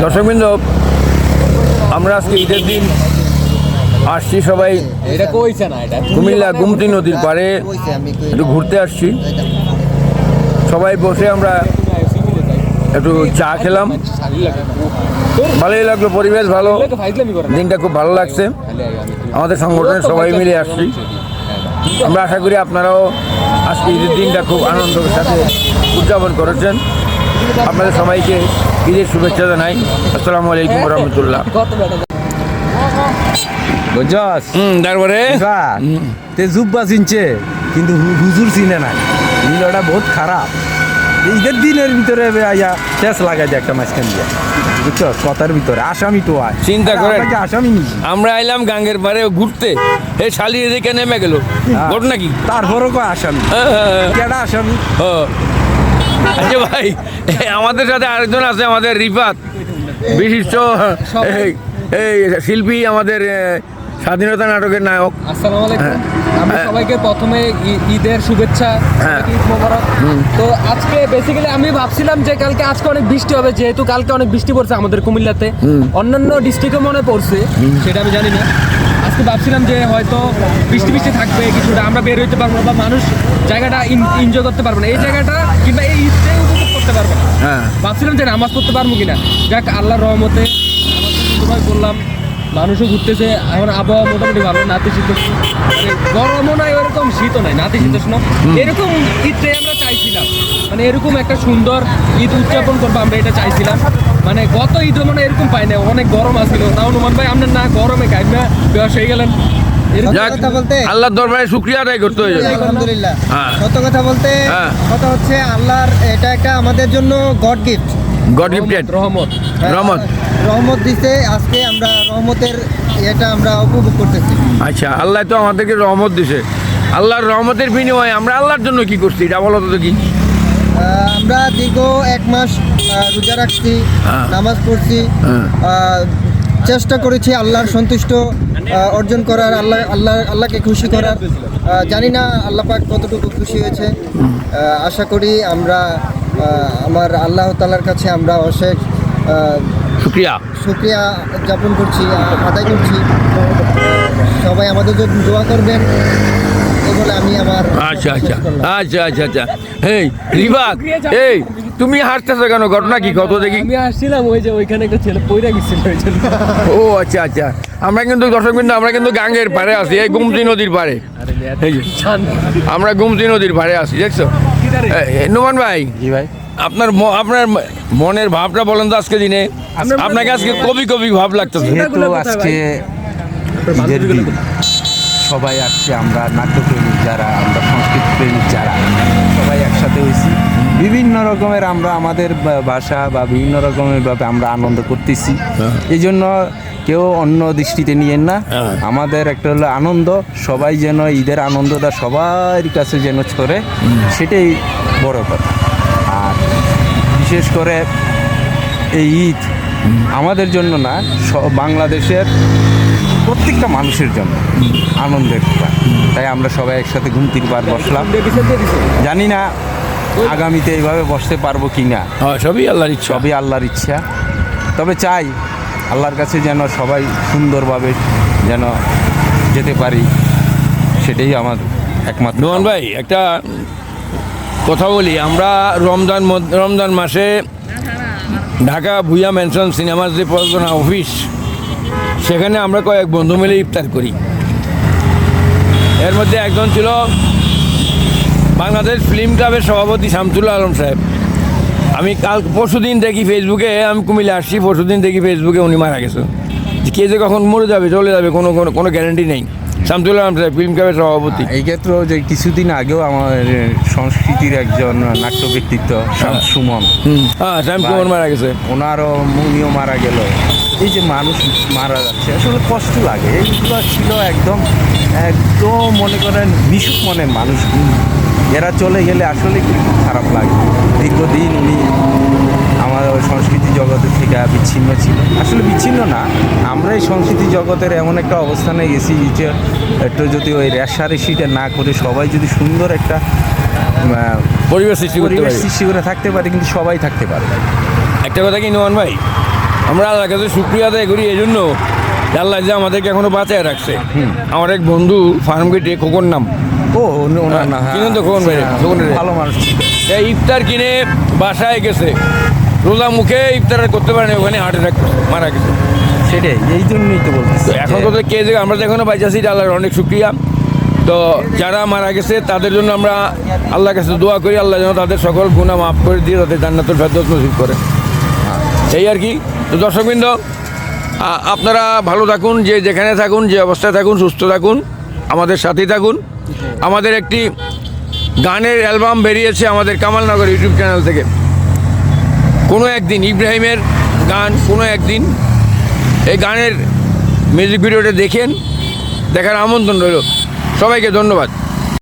দর্শকবৃন্দ, আমরা আজকে ঈদের দিন আসছি সবাই কুমিল্লা গুমতি নদীর পাড়ে একটু ঘুরতে আসছি। সবাই বসে আমরা একটু চা খেলাম, ভালোই লাগলো, পরিবেশ ভালো, দিনটা খুব ভালো লাগছে। আমাদের সংগঠনের সবাই মিলে আসছি। আমরা আশা করি আপনারাও আজকে ঈদের দিনটা খুব আনন্দের সাথে উদযাপন করেছেন। আপনাদের সবাইকে ঈদের শুভেচ্ছা জানাই। আসসালামু আলাইকুম রহমতুল্লাহ। তারপরে জুব্বা চিনছে কিন্তু হুজুর চিনে নাই, মিলটা বহুত খারাপ। ঈদের দিনের ভিতরে শেষ লাগাই যায় একটা মাঝখান দিয়ে, বুঝছো? কথার ভিতরে আসামি তো আয়, চিন্তা করে আসামি আমরা আইলাম গাঙ্গের পাড়ে ঘুরতে, এই শালিয়ে দেখে নেমে গেল ঘটনা কি, তারপরও আসামি কেডা আসামি। আচ্ছা ভাই, আমাদের সাথে আরেকজন আছে, আমাদের রিফাত, বিশিষ্ট এই শিল্পী, আমাদের স্বাধীনতা নাটকের নায়ক। আসসালামু আলাইকুম। আমি সবাইকে প্রথমে ঈদের শুভেচ্ছা, ঈদ মোবারক। তো আজকে বেসিক্যালি আমি ভাবছিলাম যে কালকে আজকে অনেক বৃষ্টি হবে, যেহেতু কালকে অনেক বৃষ্টি পড়ছে আমাদের কুমিল্লাতে, অন্যান্য ডিস্ট্রিক্টে মনে পড়ছে সেটা আমি জানি না। আজকে ভাবছিলাম যে হয়তো বৃষ্টি বৃষ্টি থাকবে কিছুটা, আমরা বের হইতে পারবো না বা মানুষ জায়গাটা এনজয় করতে পারবো না, এই জায়গাটা কিংবা এই ঈদটাই উপভোগ করতে পারবো না। ভাবছিলাম যে নামাজ পড়তে পারবো কিনা। যাক, আল্লাহর রহমতে আমার বললাম মানুষও ঘুরতেছে। এখন আবহাওয়া মোটামুটি ভালো, নাতিশীতোষ্ণ, মানে গরমও নাই ওরকম, শীতও নাই, নাতিশীতোষ্ণ এরকম ঈদটাই আমরা চাইছিলাম। মানে এরকম একটা সুন্দর ঈদ উদযাপন করবো আমরা, এটা চাইছিলাম। মানে গত ঈদ মানে এরকম পাই না, অনেক গরম আসছিল। তাও নুমান ভাই আপনার না গরমে গাইবা বেশ হয়ে গেলেন। আল্লাহর দরবারে শুকরিয়া আদায় করতে হবে। আলহামদুলিল্লাহ। সত্য কথা বলতে কথা হচ্ছে আল্লাহর এটা একটা আমাদের জন্য গড গিফট, রহমত দিতে। আজকে আমরা রহমতের এটা আমরা উপভোগ করতেছি। আচ্ছা, আল্লাহ তো আমাদেরকে রহমত দিছে, আল্লাহর রহমতের বিনিময়ে আমরা আল্লাহর জন্য কি করছি এটা বলো তো কি? আমরা দীর্ঘ 1 মাস রোজা রাখছি, নামাজ পড়ছি, চেষ্টা করেছি আল্লাহর সন্তুষ্ট অর্জন করার, আল্লাহকে খুশি করার। জানি না আল্লাহ পাক কতটুকু খুশি হয়েছে। আশা করি আমরা আমার আল্লাহ তাআলার কাছে আমরা অশেষ শুকরিয়া জ্ঞাপন করছি, আদায় করছি। সবাই আমাদের জন্য দোয়া করবেন, এগুলো আমি আমার। আচ্ছা। এই রিবাত, এই তুমি হাসতেছো কেন? ঘটনা কি কত দেখি? আমি আসছিলাম ওই যে ওইখানে একটা ছেলে পয়রা গেছিল। ও আচ্ছা। আমরা কিন্তু দর্শকবৃন্দ, আমরা কিন্তু গাঙ্গের পাড়ে আছি, এই গুমতি নদীর পাড়ে। আমরা গুমতি নদীর পাড়ে আছি, দেখছো? নোমান ভাই, জি ভাই, আপনার মনের ভাবটা বলেন তো আজকে দিনে। আপনাকে আজকে কবি ভাব লাগতেছে। যেহেতু আজকে ঈদের দিন, সবাই আসছে, আমরা নাট্যপ্রেমিক যারা, আমরা সংস্কৃতি প্রেমিক যারা, সবাই একসাথে হয়েছি। বিভিন্ন রকমের আমরা আমাদের ভাষা বা বিভিন্ন রকমের ভাবে আমরা আনন্দ করতেছি। এই জন্য কেউ অন্য দৃষ্টিতে নিয়েন না। আমাদের একটা হলো আনন্দ, সবাই যেন ঈদের আনন্দটা সবার কাছে যেন ছড়ে, সেটাই বড় কথা। আর বিশেষ করে এই ঈদ আমাদের জন্য না, বাংলাদেশের প্রত্যেকটা মানুষের জন্য আনন্দের কথা। তাই আমরা সবাই একসাথে ঘুমতির পার বসলাম। জানি না আগামীতে এইভাবে বসতে পারবো কি না, সবই আল্লাহর ইচ্ছা। তবে চাই আল্লাহর কাছে যেন সবাই সুন্দরভাবে যেন যেতে পারি, সেটাই আমার একমাত্র। নোমান ভাই, একটা কথা বলি, আমরা রমজান মাসে ঢাকা ভুইয়া ম্যানশন সিনেমার যে পরিচালনা অফিস, সেখানে আমরা কয়েক বন্ধু মিলে ইফতার করি। এর মধ্যে একজন ছিল বাংলাদেশ ফিল্ম ক্লাবের সভাপতি শামসুল্লাহ আলম সাহেব। আমি পরশুদিন দেখি ফেসবুকে, আমি কুমিল্লা আসছি, পরশুদিন দেখি ফেসবুকে উনি মারা গেছে। কে যে কখন মরে যাবে, চলে যাবে, কোনো গ্যারান্টি নেই। শামসুল্লাহ আলম সাহেব ফিল্ম ক্লাবের সভাপতি। এই ক্ষেত্রেও যে কিছুদিন আগেও আমার সংস্কৃতির একজন নাট্য ব্যক্তিত্ব সুমন মারা গেছে, ওনারও উনিও মারা গেল। এই যে মানুষ মারা যাচ্ছে, আসলে কষ্ট লাগে। এইগুলো ছিল একদম মনে করেন মিশুক মনের মানুষ, এরা চলে গেলে আসলে খুব খারাপ লাগে। দীর্ঘদিন উনি আমার সংস্কৃতি জগতের থেকে বিচ্ছিন্ন ছিল। আসলে বিচ্ছিন্ন না, আমরা এই সংস্কৃতি জগতের এমন একটা অবস্থানে গেছি যে একটু যদি ওই রেশারেশিটা না করে সবাই যদি সুন্দর একটা পরিবেশ সৃষ্টি করে থাকতে পারে, কিন্তু সবাই থাকতে পারে। একটা কথা কি নোমান ভাই, আমরা আল্লাহর কাছে শুকরিয়া আদায় করি এই জন্য যে আল্লাহ যে আমাদেরকে এখনো বাঁচায় রাখছে। আমার এক বন্ধু ফার্ম গেটে খোকন নাম, ও ওনার না, হ্যাঁ। কিনেন তো খোকন ভাই, খোকনের ভালো মানুষ ছিল। এই ইফতার কিনে বাসায় গেছে, রোজা মুখে ইফতার আর করতে পারেনি, ওখানে হার্ট অ্যাটাক মারা গেছে। সেটাই, এই জন্যই তো বলতেছি। তো এখন তো কে যে আমরা তো এখনো বাইচাছি, আল্লাহর অনেক শুকরিয়া। তো যারা মারা গেছে তাদের জন্য আমরা আল্লাহর কাছে দোয়া করি, আল্লাহ যেন তাদের সকল গুনাহ মাফ করে দিয়ে তাদের জান্নাতুল ফেরদৌস নসিব করে, এই আর কি। তো দর্শকবৃন্দ, আপনারা ভালো থাকুন, যে যেখানে থাকুন, যে অবস্থায় থাকুন, সুস্থ থাকুন, আমাদের সাথেই থাকুন। আমাদের একটি গানের অ্যালবাম বেরিয়েছে আমাদের কামালনগর ইউটিউব চ্যানেল থেকে। কোনো একদিন ইব্রাহিমের গান, কোনো একদিন, এই গানের মিউজিক ভিডিওটা দেখেন, দেখার আমন্ত্রণ রইল। সবাইকে ধন্যবাদ।